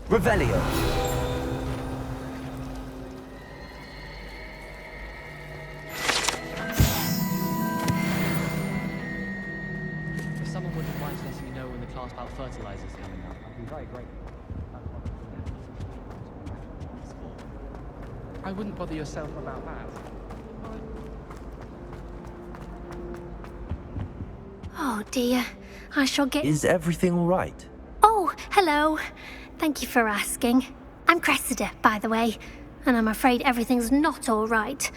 Revelio. If someone wouldn't mind letting me know when the class about fertilizers coming up, I'd be very grateful. I wouldn't bother yourself about that. Oh dear, I shall get... Is everything all right? Oh, hello. Thank you for asking. I'm Cressida, by the way, and I'm afraid everything's not all right.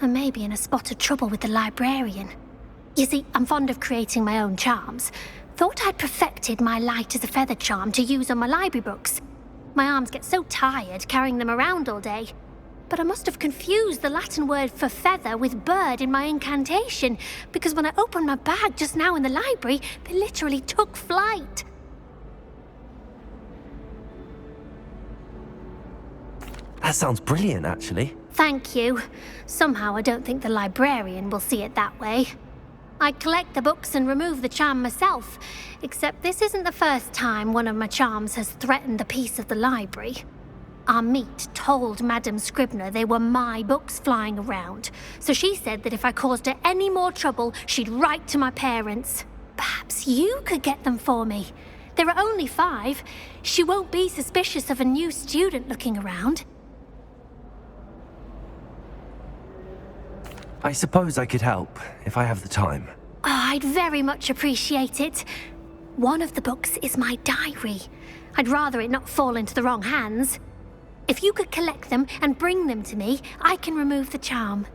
I may be in a spot of trouble with the librarian. You see, I'm fond of creating my own charms. Thought I'd perfected my light as a feather charm to use on my library books. My arms get so tired carrying them around all day. But I must have confused the Latin word for feather with bird in my incantation, because when I opened my bag just now in the library, they literally took flight. That sounds brilliant, actually. Thank you. Somehow I don't think the librarian will see it that way. I collect the books and remove the charm myself, except this isn't the first time one of my charms has threatened the peace of the library. Our meet told Madame Scribner they were my books flying around, so she said that if I caused her any more trouble, she'd write to my parents. Perhaps you could get them for me. There are only 5. She won't be suspicious of a new student looking around. I suppose I could help, if I have the time. Oh, I'd very much appreciate it. One of the books is my diary. I'd rather it not fall into the wrong hands. If you could collect them and bring them to me, I can remove the charm.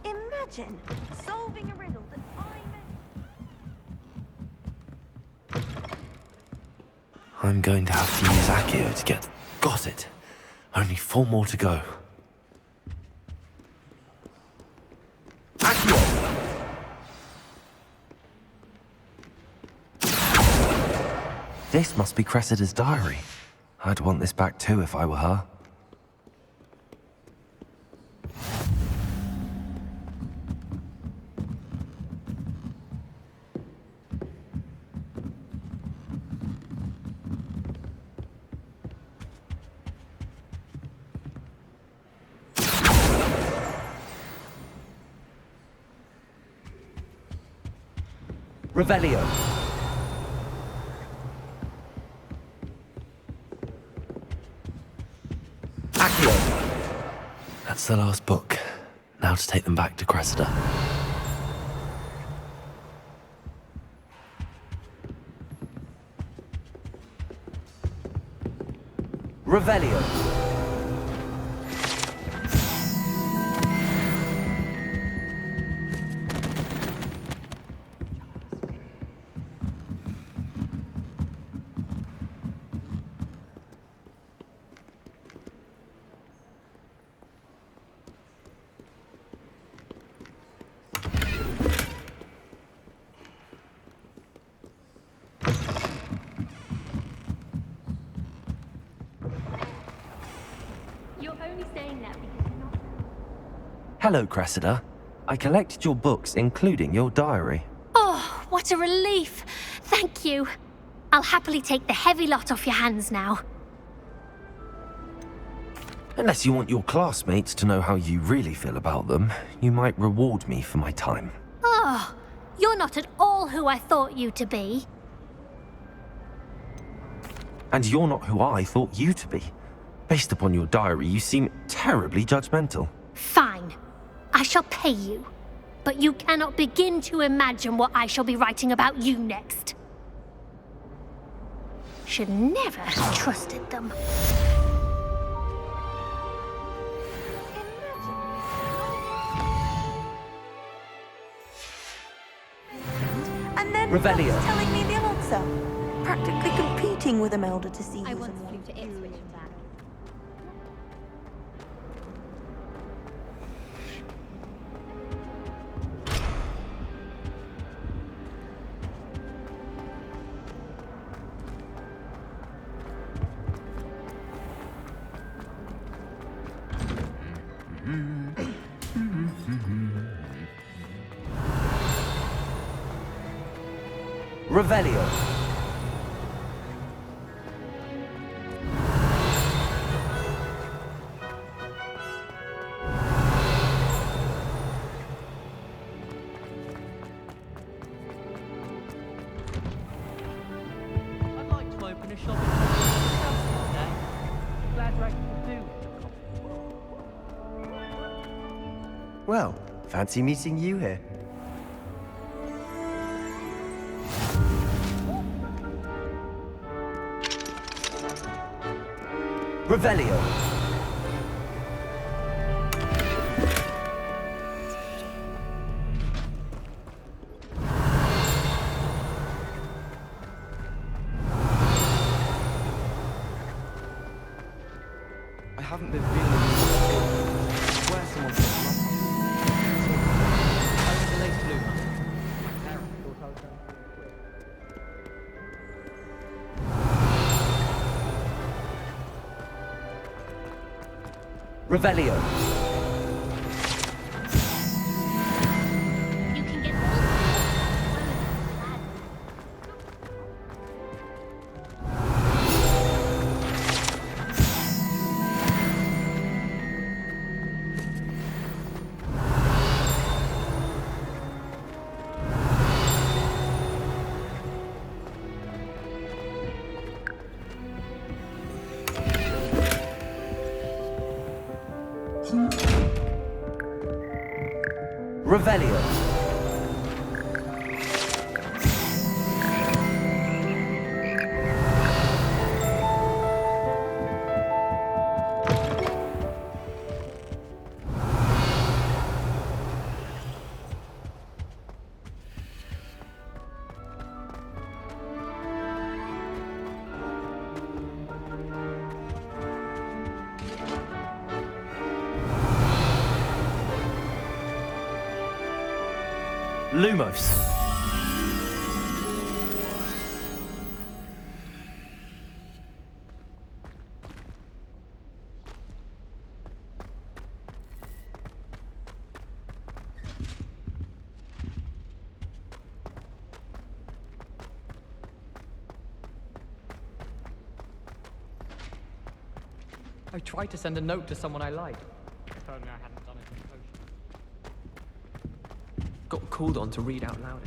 Imagine solving a riddle that I'm going to have to use Accio to get... Got it. Only 4 more to go. Accio! This must be Cressida's diary. I'd want this back too if I were her. Revelio. Accio. That's the last book. Now to take them back to Cressida. Revelio. Hello, Cressida. I collected your books, including your diary. Oh, what a relief. Thank you. I'll happily take the heavy lot off your hands now. Unless you want your classmates to know how you really feel about them, you might reward me for my time. Oh, you're not at all who I thought you to be. And you're not who I thought you to be. Based upon your diary, you seem terribly judgmental. Fine. I shall pay you. But you cannot begin to imagine what I shall be writing about you next. Should never have trusted them. And then Revelio. was telling me the answer. Practically competing with Imelda to see I who's once the flew one. to Ipswich and back. Revelio. I'd like to open a shop in Hogwarts one day. Glad you're able to do. Well, fancy meeting you here. Revelio. I haven't been feeling where someone said I was the late bloomer. Revelio. You can get all Revelio. Lumos. I tried to send a note to someone I liked. They told me I hadn't done it in potion. Got called on to read out loud.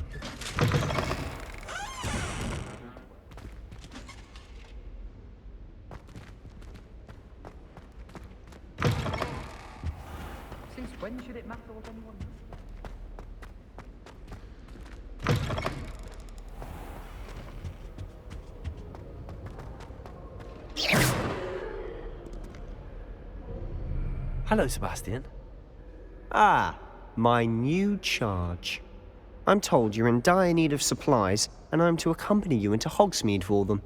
Since when should it matter what anyone does? Hello, Sebastian. Ah, my new charge. I'm told you're in dire need of supplies, and I'm to accompany you into Hogsmead for them.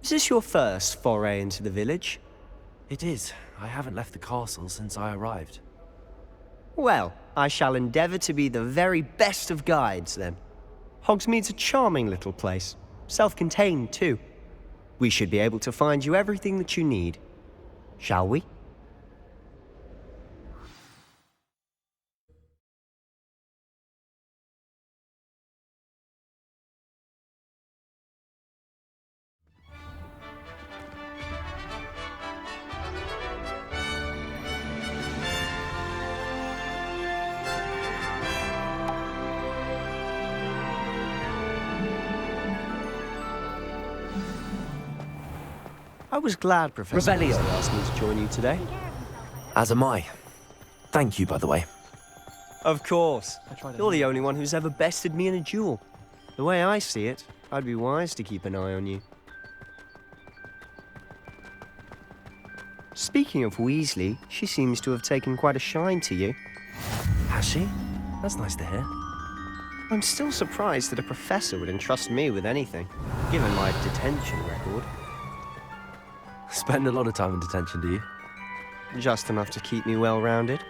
Is this your first foray into the village? It is. I haven't left the castle since I arrived. Well, I shall endeavour to be the very best of guides, then. Hogsmead's a charming little place, self-contained too. We should be able to find you everything that you need. Shall we? I was glad Professor Revelio. Weasley asked me to join you today. As am I. Thank you, by the way. Of course. tried to- You're the only one who's ever bested me in a duel. The way I see it, I'd be wise to keep an eye on you. Speaking of Weasley, she seems to have taken quite a shine to you. Has she? That's nice to hear. I'm still surprised that a professor would entrust me with anything, given my detention record. Spend a lot of time in detention, do you? Just enough to keep me well-rounded.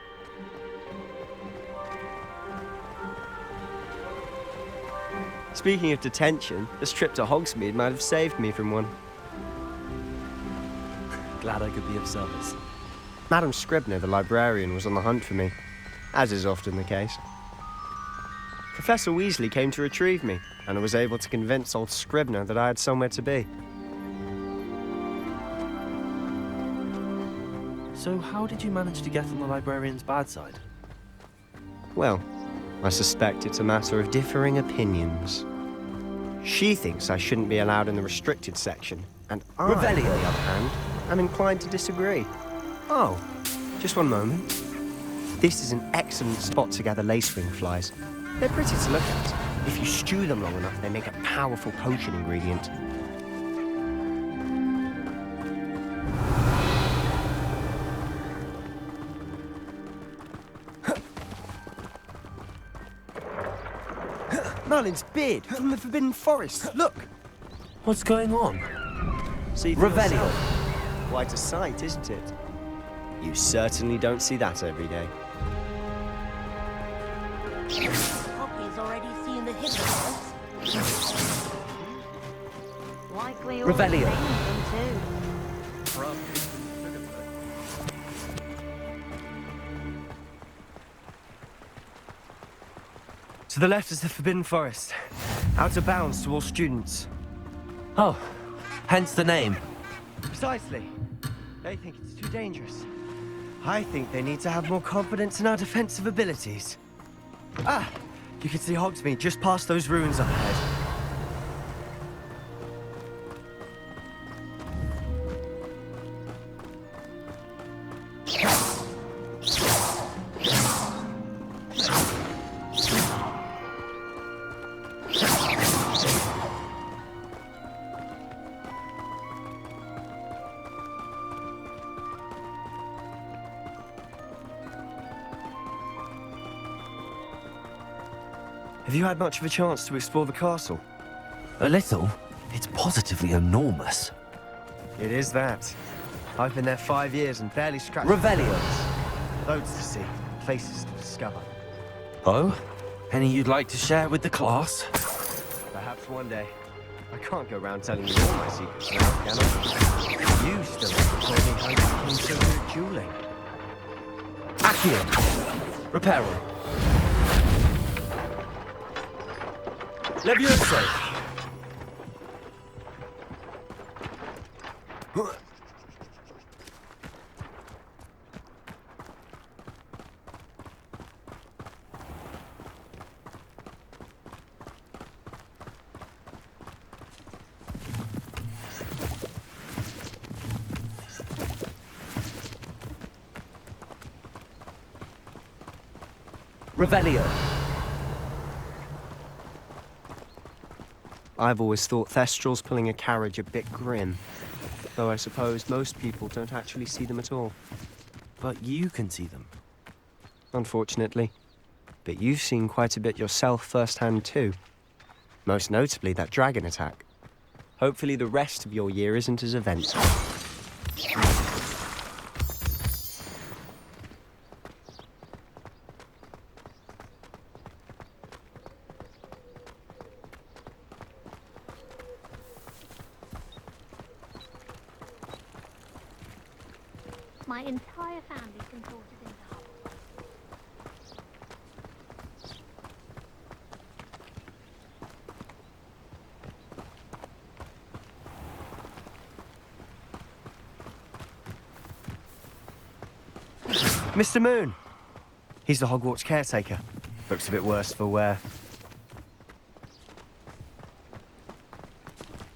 Speaking of detention, this trip to Hogsmead might have saved me from one. Glad I could be of service. Madam Scribner, the librarian, was on the hunt for me, as is often the case. Professor Weasley came to retrieve me, and I was able to convince old Scribner that I had somewhere to be. So how did you manage to get on the librarian's bad side? Well, I suspect it's a matter of differing opinions. She thinks I shouldn't be allowed in the restricted section, and I, on the other hand, am inclined to disagree. Oh, just one moment. This is an excellent spot to gather lacewing flies. They're pretty to look at. If you stew them long enough, they make a powerful potion ingredient. Merlin's beard from the Forbidden Forest. Look! What's going on? See for yourself. Quite a sight, isn't it? You certainly don't see that every day. Poppy's already seen the hippos. Likely all Revelio. them too. To the left is the Forbidden Forest. Out of bounds to all students. Oh, hence the name. Precisely. They think it's too dangerous. I think they need to have more confidence in our defensive abilities. Ah, you can see Hogsmead just past those ruins up ahead. Have you had much of a chance to explore the castle? A little. It's positively enormous. It is that. I've been there 5 years and barely scratched Revelio. Loads to see, places to discover. Oh? Any you'd like to share with the class? Perhaps one day. I can't go around telling you all my secrets now, can I? You still haven't told me how you became so good at dueling. Accio. Reparo. Levioso. Revelio. I've always thought Thestrals pulling a carriage a bit grim. Though I suppose most people don't actually see them at all. But you can see them. Unfortunately. But you've seen quite a bit yourself firsthand too. Most notably that dragon attack. Hopefully the rest of your year isn't as eventful. My entire family's been ported into Hogwarts. Mr. Moon! He's the Hogwarts caretaker. Looks a bit worse for wear.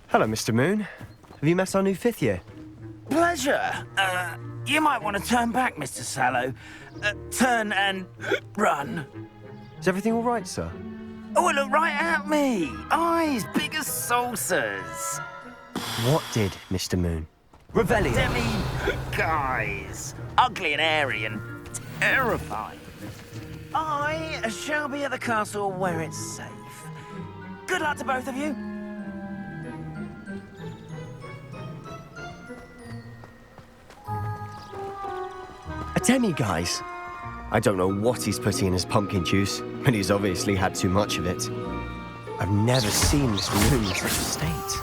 Hello, Mr. Moon. Have you met our new 5th year? Pleasure. You might want to turn back, Mr. Sallow. Turn and run. Is everything all right, sir? Oh, look right at me. Eyes big as saucers. What did, Mr. Moon? Revelio. Guys. Ugly and airy and terrifying. I shall be at the castle where it's safe. Good luck to both of you. A demi, guys. I don't know what he's putting in his pumpkin juice, but he's obviously had too much of it. I've never seen Mr. Moon in such a state.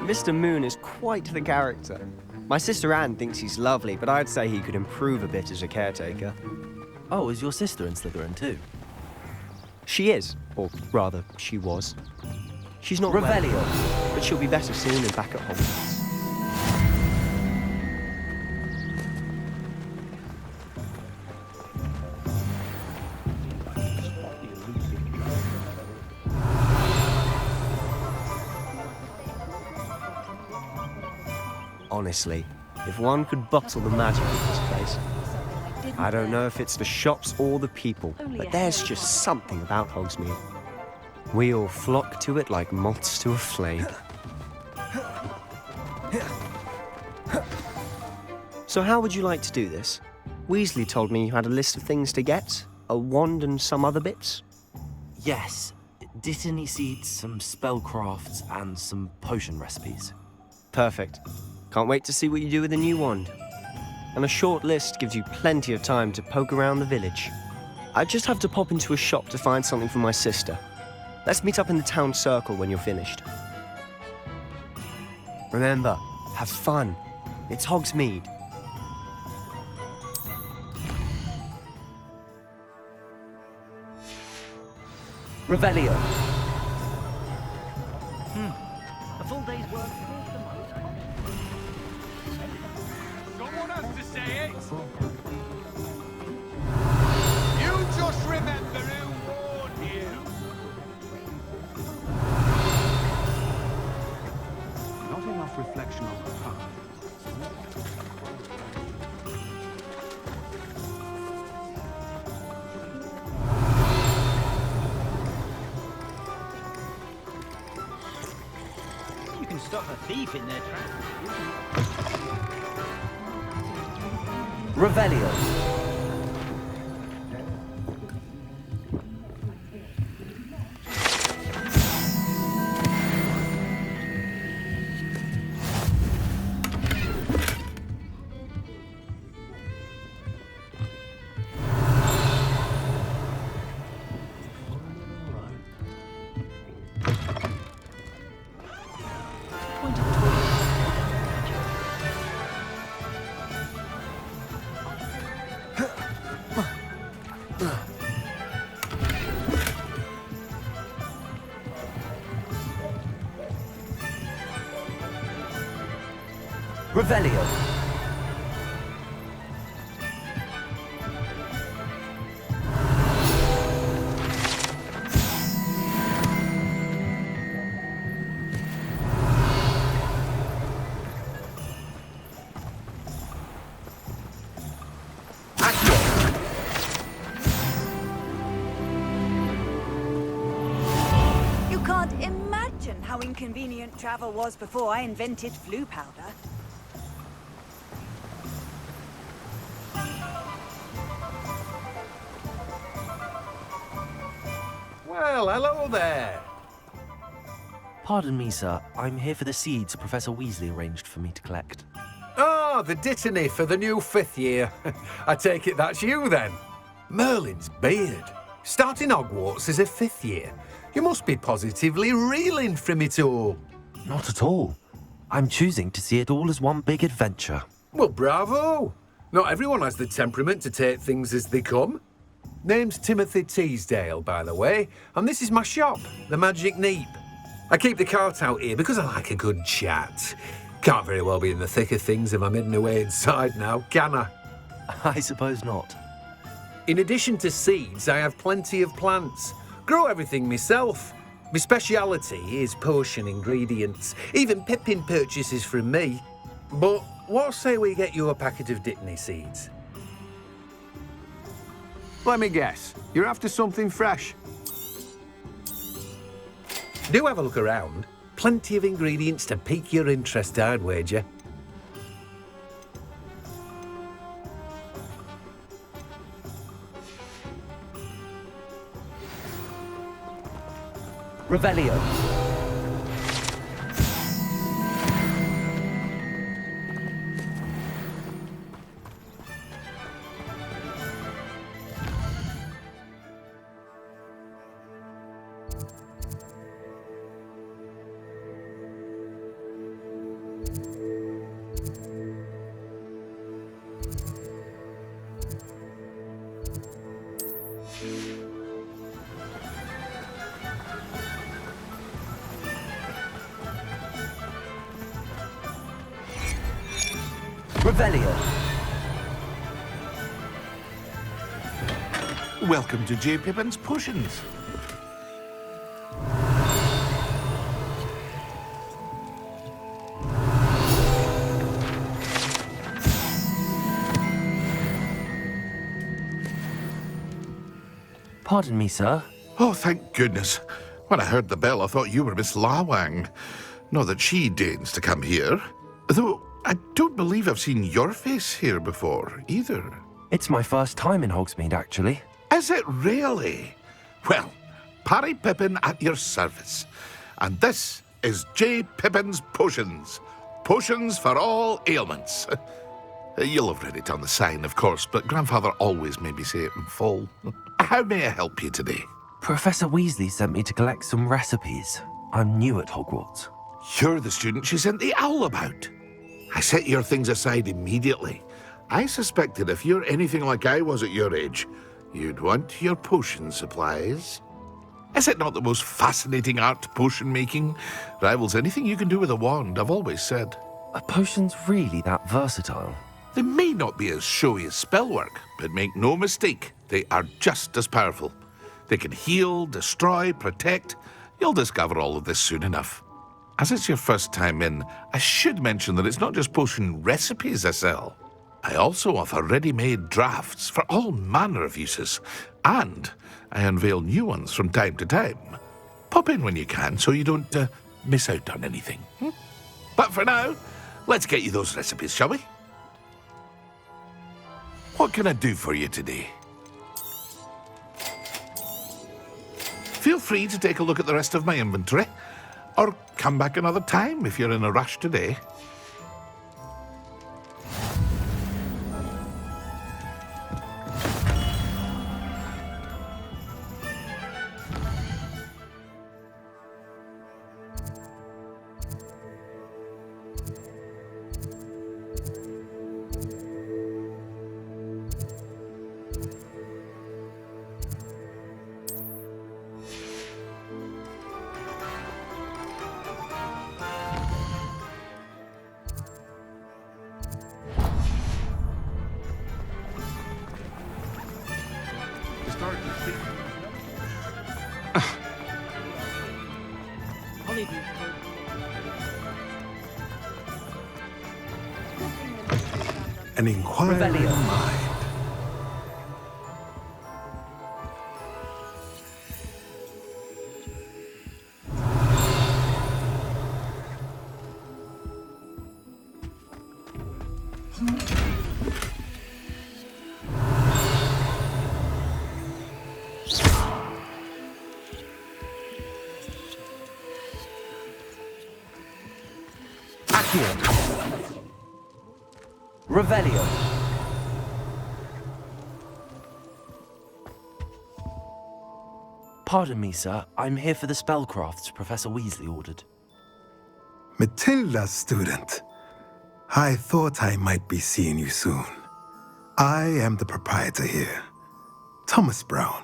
Mr. Moon is quite the character. My sister Anne thinks he's lovely, but I'd say he could improve a bit as a caretaker. Oh, is your sister in Slytherin too? She is, or rather, she was. She's not well, Revelio. but she'll be better soon and back at Hogwarts. Honestly, if one could bottle the magic of this place, I don't know if it's the shops or the people, but there's just something about Hogsmead. We all flock to it like moths to a flame. So how would you like to do this? Weasley told me you had a list of things to get, a wand and some other bits. Yes, Dittany seeds, some spellcrafts, and some potion recipes. Perfect. Can't wait to see what you do with the new wand. And a short list gives you plenty of time to poke around the village. I just have to pop into a shop to find something for my sister. Let's meet up in the town circle when you're finished. Remember, have fun. It's Hogsmead. Revelio. A full day's work. Someone has to say it. You just remember who warned you. Not enough reflection on the past. You can stop a thief in their tracks. Revelio. Revelio. You can't imagine how inconvenient travel was before I invented flu powder. Well, hello there. Pardon me, sir. I'm here for the seeds Professor Weasley arranged for me to collect. Ah, the Dittany for the new 5th year. I take it that's you then. Merlin's beard. Starting Hogwarts as a 5th year. You must be positively reeling from it all. Not at all. I'm choosing to see it all as one big adventure. Well, bravo. Not everyone has the temperament to take things as they come. Name's Timothy Teasdale, by the way, and this is my shop, the Magic Neep. I keep the cart out here because I like a good chat. Can't very well be in the thick of things if I'm hidden away inside now, can I? I suppose not. In addition to seeds, I have plenty of plants. Grow everything myself. My speciality is potion ingredients. Even Pippin purchases from me. But what say we get you a packet of Dittany seeds? Let me guess. You're after something fresh. Do have a look around. Plenty of ingredients to pique your interest, I'd wager. Revelio. Revelio. Welcome to J. Pippin's Potions. Pardon me, sir. Oh, thank goodness. When I heard the bell, I thought you were Miss Lawang. Not that she deigns to come here. Though I don't believe I've seen your face here before, either. It's my first time in Hogsmead, actually. Is it really? Well, Parry Pippin at your service. And this is J. Pippin's Potions. Potions for all ailments. You'll have read it on the sign, of course, but Grandfather always made me say it in full. How may I help you today? Professor Weasley sent me to collect some recipes. I'm new at Hogwarts. You're the student she sent the owl about. I set your things aside immediately. I suspected if you're anything like I was at your age, you'd want your potion supplies. Is it not the most fascinating art, potion making? Rivals anything you can do with a wand, I've always said. Are potions really that versatile? They may not be as showy as spellwork, but make no mistake, they are just as powerful. They can heal, destroy, protect. You'll discover all of this soon enough. As it's your first time in, I should mention that it's not just potion recipes I sell. I also offer ready-made drafts for all manner of uses, and I unveil new ones from time to time. Pop in when you can so you don't miss out on anything. But for now, let's get you those recipes, shall we? What can I do for you today? Feel free to take a look at the rest of my inventory, or come back another time if you're in a rush today. An inquiring mind. Revelio. Pardon me, sir. I'm here for the spellcrafts Professor Weasley ordered. Matilda's student. I thought I might be seeing you soon. I am the proprietor here, Thomas Brown.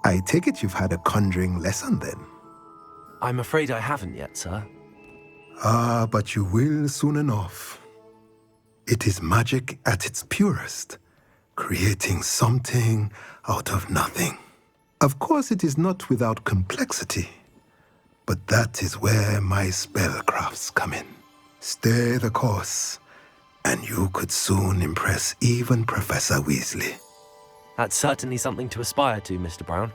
I take it you've had a conjuring lesson then? I'm afraid I haven't yet, sir. Ah, but you will soon enough. It is magic at its purest, creating something out of nothing. Of course, it is not without complexity, but that is where my spellcrafts come in. Stay the course, and you could soon impress even Professor Weasley. That's certainly something to aspire to, Mr. Brown.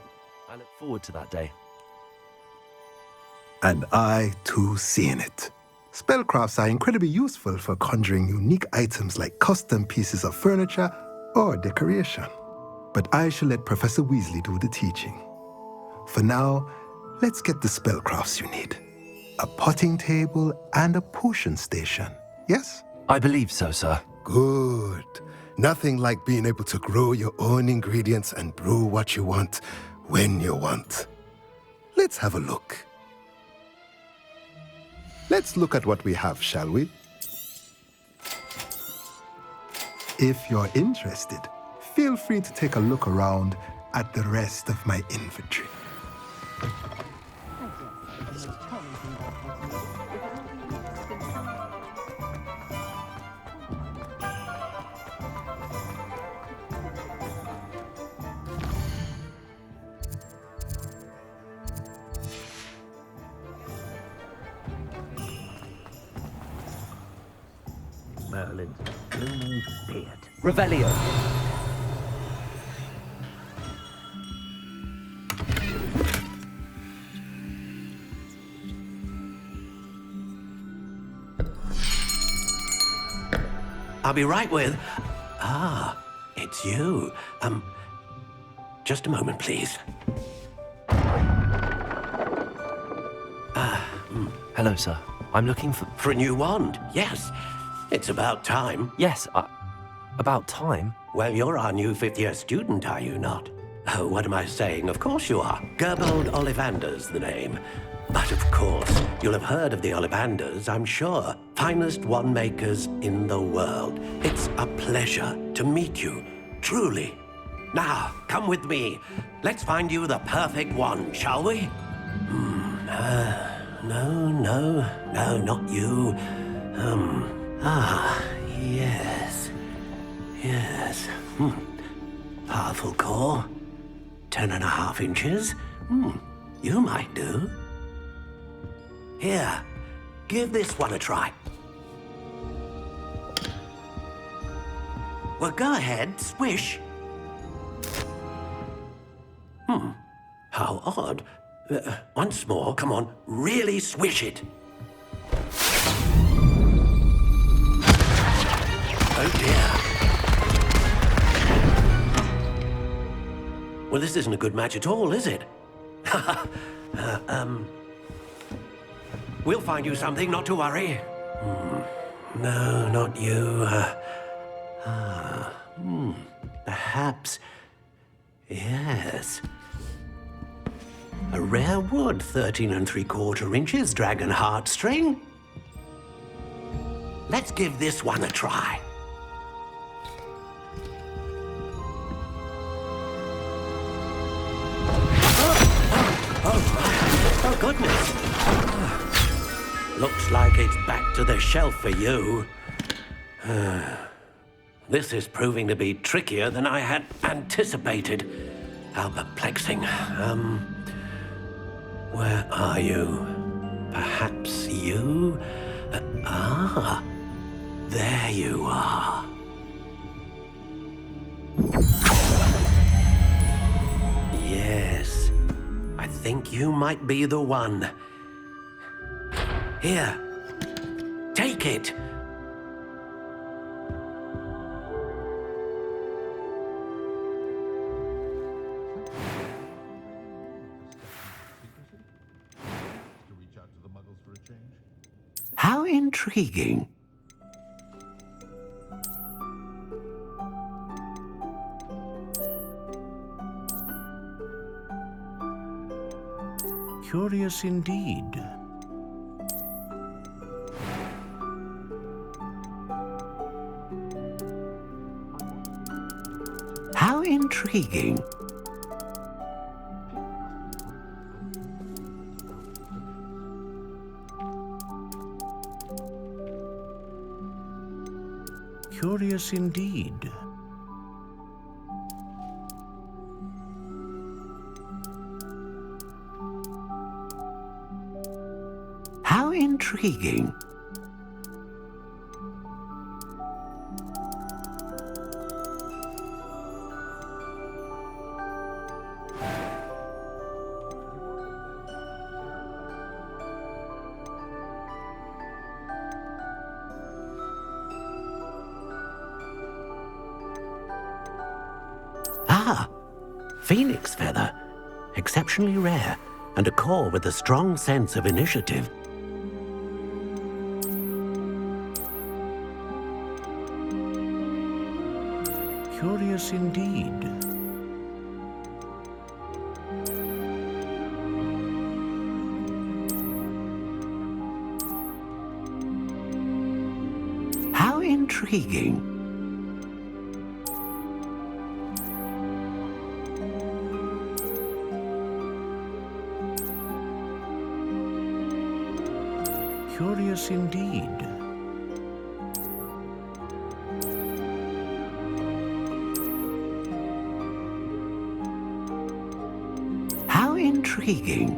I look forward to that day. And I, too, see in it. Spellcrafts are incredibly useful for conjuring unique items like custom pieces of furniture or decoration. But I shall let Professor Weasley do the teaching. For now, let's get the spellcrafts you need. A potting table and a potion station, yes? I believe so, sir. Good. Nothing like being able to grow your own ingredients and brew what you want when you want. Let's have a look. Let's look at what we have, shall we? If you're interested, feel free to take a look around at the rest of my inventory. Merlin's blooming beard. Revelio. I'll be right with... it's you. Just a moment, please. Hello, sir. I'm looking for... For a new wand, yes. It's about time. Yes, about time? Well, you're our new fifth-year student, are you not? Oh, what am I saying? Of course you are. Gerbold Ollivander's the name. But of course, you'll have heard of the Ollivanders, I'm sure. Finest wand makers in the world. It's a pleasure to meet you, truly. Now, come with me. Let's find you the perfect wand, shall we? No, not you. Yes. Powerful core. 10.5 inches. You might do. Here, give this one a try. Well, go ahead, swish. How odd. Once more, come on, really swish it. Oh dear. Well, this isn't a good match at all, is it? We'll find you something, not to worry. No, not you. Perhaps... yes. A rare wood, 13 3/4 inches, dragon heartstring. Let's give this one a try. Oh, goodness. Looks like it's back to the shelf for you. This is proving to be trickier than I had anticipated. How perplexing. Where are you? Perhaps you? There you are. Yes, I think you might be the one. Here, take it. How intriguing. Curious indeed. How intriguing. Curious indeed. How intriguing. Phoenix feather. Exceptionally rare, and a core with a strong sense of initiative. Curious indeed. How intriguing. Curious indeed. How intriguing.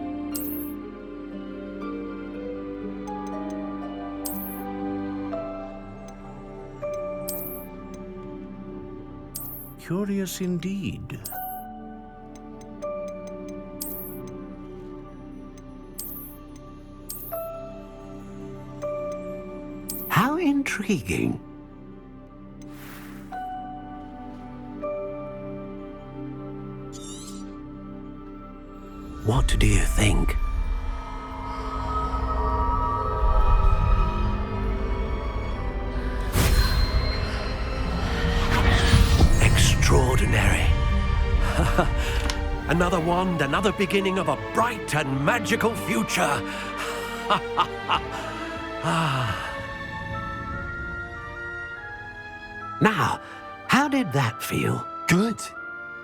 curious indeed. How intriguing. What do you think? Extraordinary. Another wand, another beginning of a bright and magical future. Now, how did that feel? Good.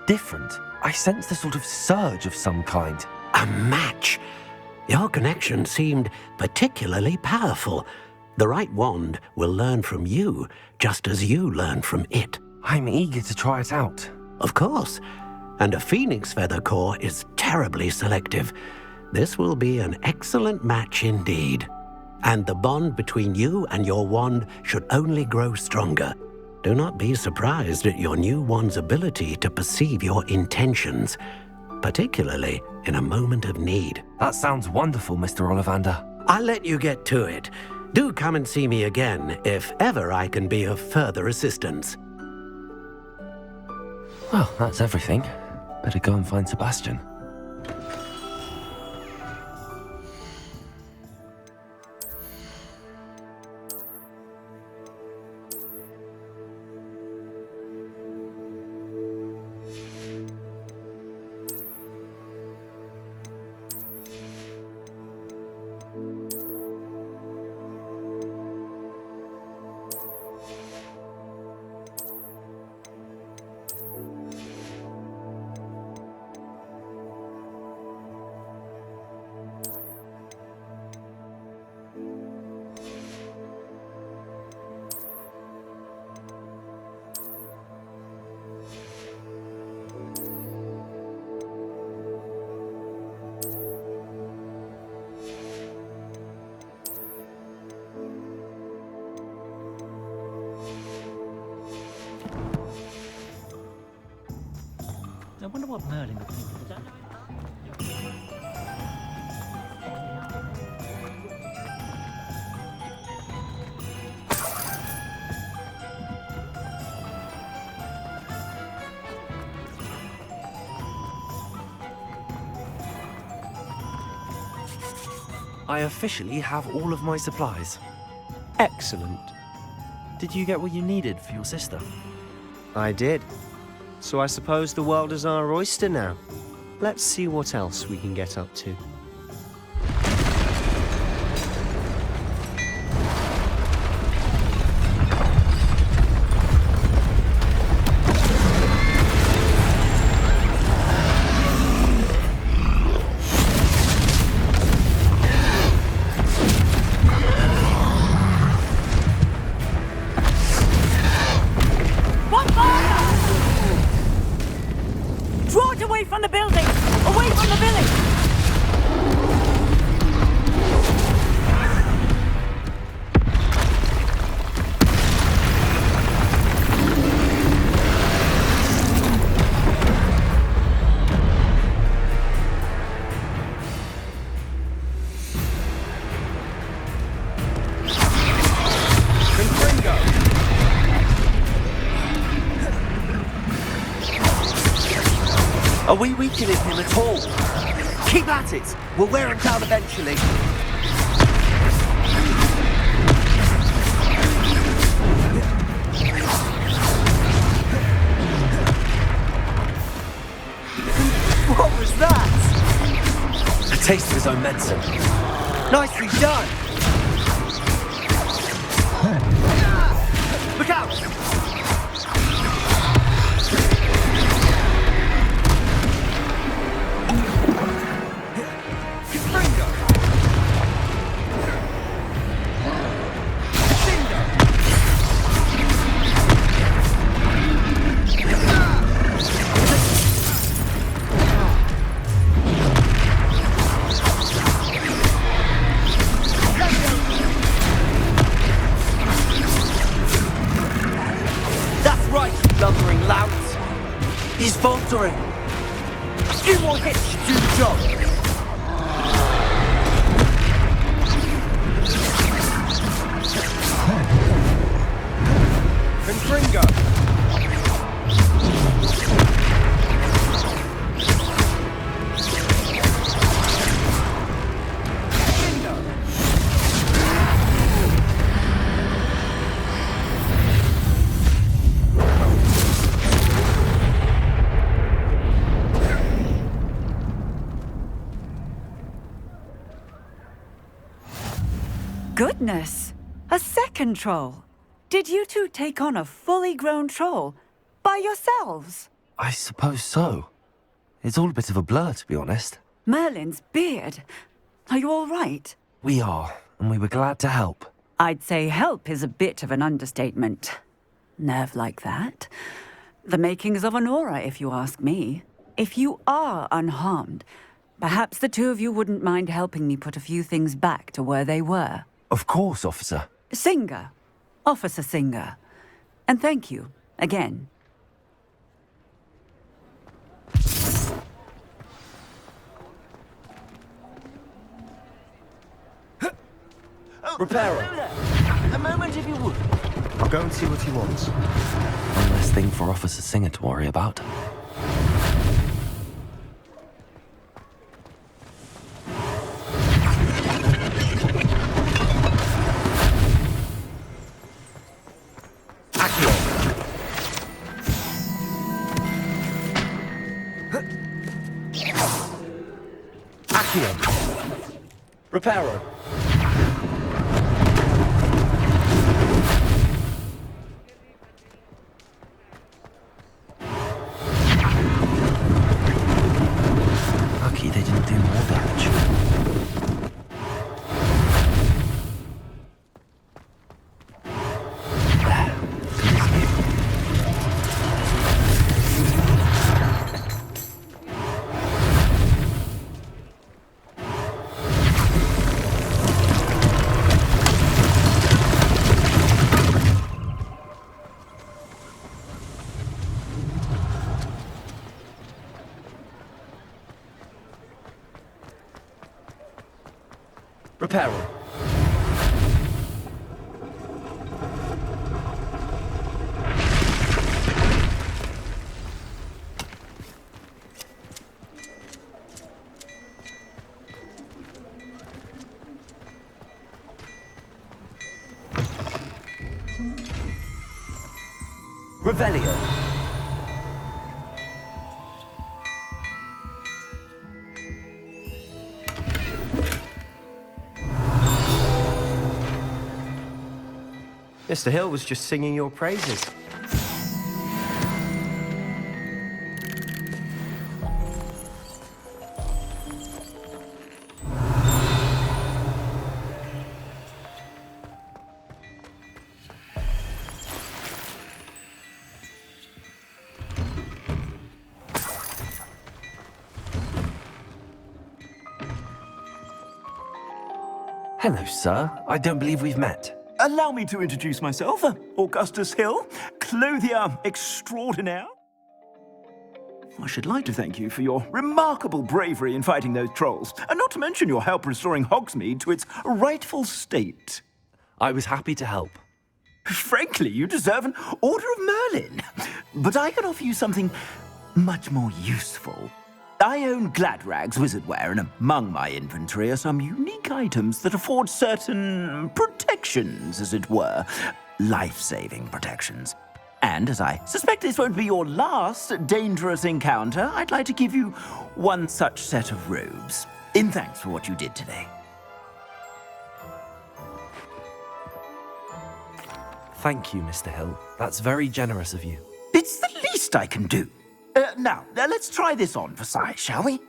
Different. I sensed a sort of surge of some kind. A match. Your connection seemed particularly powerful. The right wand will learn from you, just as you learn from it. I'm eager to try it out. Of course. And a phoenix feather core is terribly selective. This will be an excellent match indeed. And the bond between you and your wand should only grow stronger. Do not be surprised at your new wand's ability to perceive your intentions, particularly in a moment of need. That sounds wonderful, Mr. Ollivander. I'll let you get to it. Do come and see me again if ever I can be of further assistance. Well, that's everything. Better go and find Sebastian. I wonder what Merlin would think of that. I officially have all of my supplies. Excellent. Did you get what you needed for your sister? I did. So I suppose the world is our oyster now. Let's see what else we can get up to. Away from the building! Away from the village! Are we weakening him at all? Keep at it! We'll wear him down eventually. What was that? A taste of his own medicine. Nicely done! Look out! Sorry. A few more hits should do the job. Confringo! Goodness! A second troll! Did you two take on a fully grown troll? By yourselves? I suppose so. It's all a bit of a blur, to be honest. Merlin's beard. Are you all right? We are, and we were glad to help. I'd say help is a bit of an understatement. Nerve like that. The makings of an aura, if you ask me. If you are unharmed, perhaps the two of you wouldn't mind helping me put a few things back to where they were. Of course, officer. Singer. Officer Singer. And thank you, again. Reparo. A moment, if you would. I'll go and see what he wants. One less thing for Officer Singer to worry about. Reparo. Lucky they didn't do more damage. There. Good as new. Reparo. Revelio. Mr. Hill was just singing your praises. Hello, sir. I don't believe we've met. Allow me to introduce myself, Augustus Hill, clothier extraordinaire. I should like to thank you for your remarkable bravery in fighting those trolls, and not to mention your help restoring Hogsmead to its rightful state. I was happy to help. Frankly, you deserve an Order of Merlin. But I can offer you something much more useful. I own Gladrag's wizardware, and among my inventory are some unique items that afford certain protections, as it were. Life-saving protections. And as I suspect this won't be your last dangerous encounter, I'd like to give you one such set of robes, in thanks for what you did today. Thank you, Mr. Hill. That's very generous of you. It's the least I can do. Now, let's try this on for size, shall we?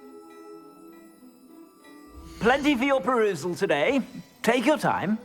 Plenty for your perusal today. Take your time.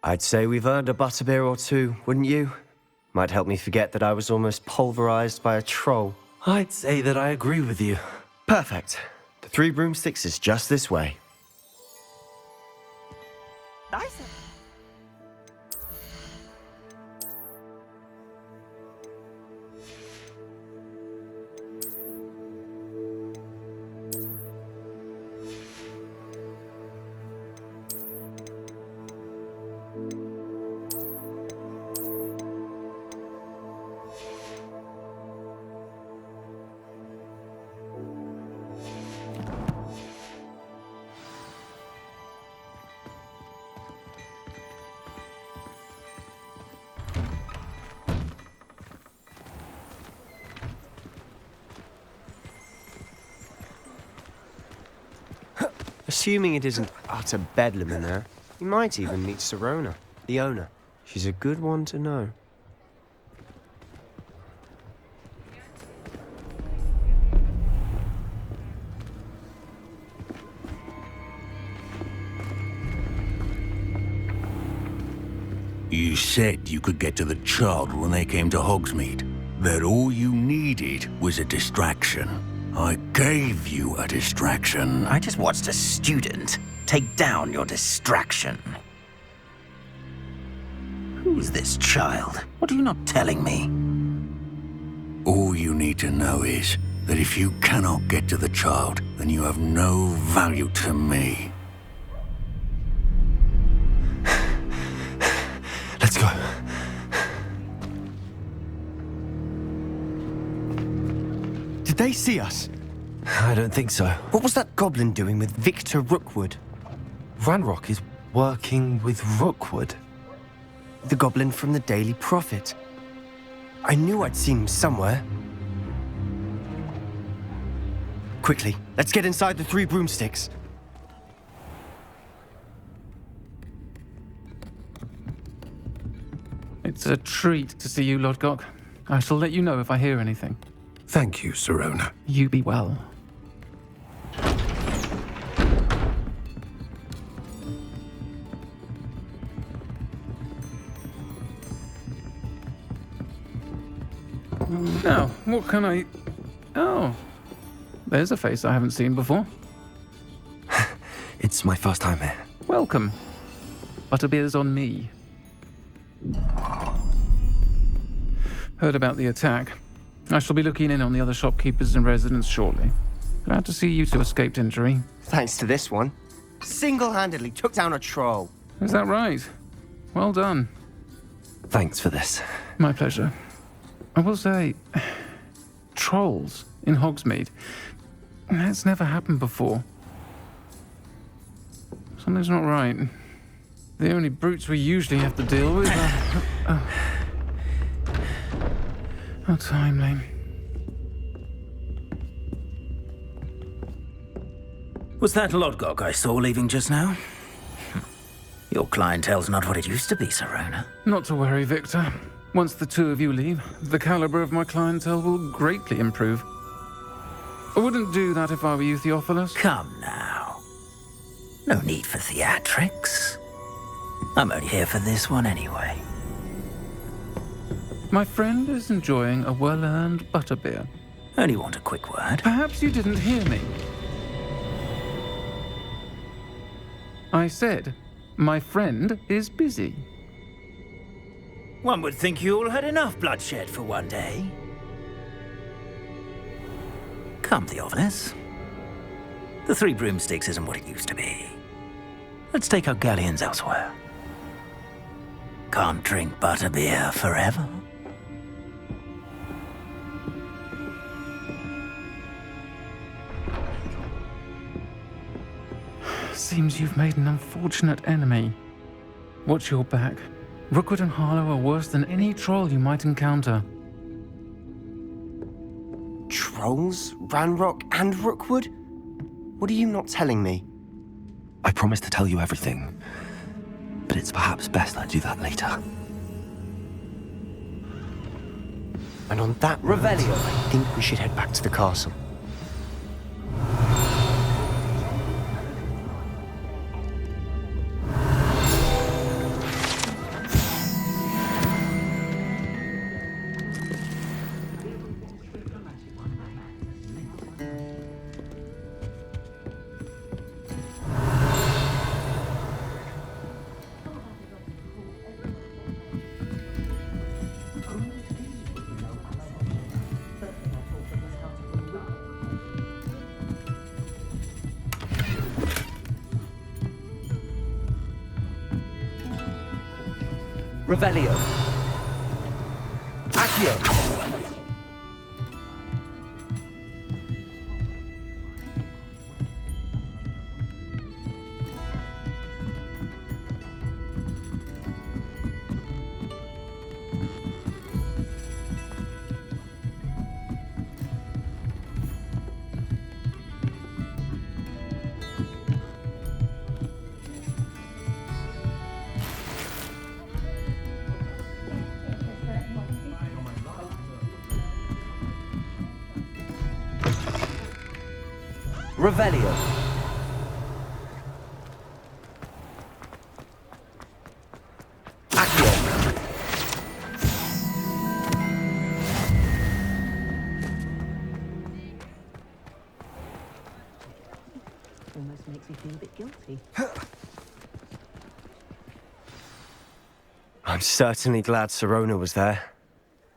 I'd say we've earned a butterbeer or two, wouldn't you? Might help me forget that I was almost pulverized by a troll. I'd say that I agree with you. Perfect. The Three Broomsticks is just this way. Nice. Assuming it isn't utter bedlam in there, you might even meet Sirona, the owner. She's a good one to know. You said you could get to the child when they came to Hogsmead. That all you needed was a distraction. I gave you a distraction. I just watched a student take down your distraction. Who's this child? What are you not telling me? All you need to know is that if you cannot get to the child, then you have no value to me. Let's go. Did they see us? I don't think so. What was that goblin doing with Victor Rookwood? Ranrock is working with Rookwood. The goblin from the Daily Prophet. I knew I'd seen him somewhere. Quickly, let's get inside the Three Broomsticks. It's a treat to see you, Lodgok. I shall let you know if I hear anything. Thank you, Sirona. You be well. Now, what can I... Oh, there's a face I haven't seen before. It's my first time here. Welcome. Butterbeer's on me. Heard about the attack. I shall be looking in on the other shopkeepers and residents shortly. Glad to see you two escaped injury. Thanks to this one. Single-handedly took down a troll. Is that right? Well done. Thanks for this. My pleasure. I will say, trolls in Hogsmead. That's never happened before. Something's not right. The only brutes we usually have to deal with are... How timely. Was that Lodgok I saw leaving just now? Your clientele's not what it used to be, Sirona. Not to worry, Victor. Once the two of you leave, the caliber of my clientele will greatly improve. I wouldn't do that if I were you, Theophilus. Come now. No need for theatrics. I'm only here for this one anyway. My friend is enjoying a well-earned butterbeer. Only want a quick word. Perhaps you didn't hear me. I said, my friend is busy. One would think you all had enough bloodshed for one day. Come, Theophilus. The Three Broomsticks isn't what it used to be. Let's take our galleons elsewhere. Can't drink butterbeer forever. Seems you've made an unfortunate enemy. Watch your back. Rookwood and Harlow are worse than any troll you might encounter. Trolls? Ranrock and Rookwood? What are you not telling me? I promised to tell you everything, but it's perhaps best I do that later. And on that Revelio, I think we should head back to the castle. Revelio. Accio. Revelio. Accio. Almost makes me feel a bit guilty. I'm certainly glad Sirona was there.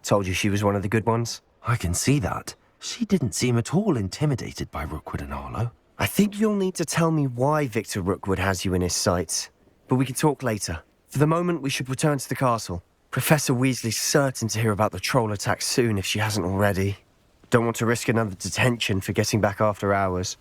Told you she was one of the good ones. I can see that. She didn't seem at all intimidated by Rookwood and Arlo. I think you'll need to tell me why Victor Rookwood has you in his sights. But we can talk later. For the moment, we should return to the castle. Professor Weasley's certain to hear about the troll attack soon if she hasn't already. Don't want to risk another detention for getting back after hours.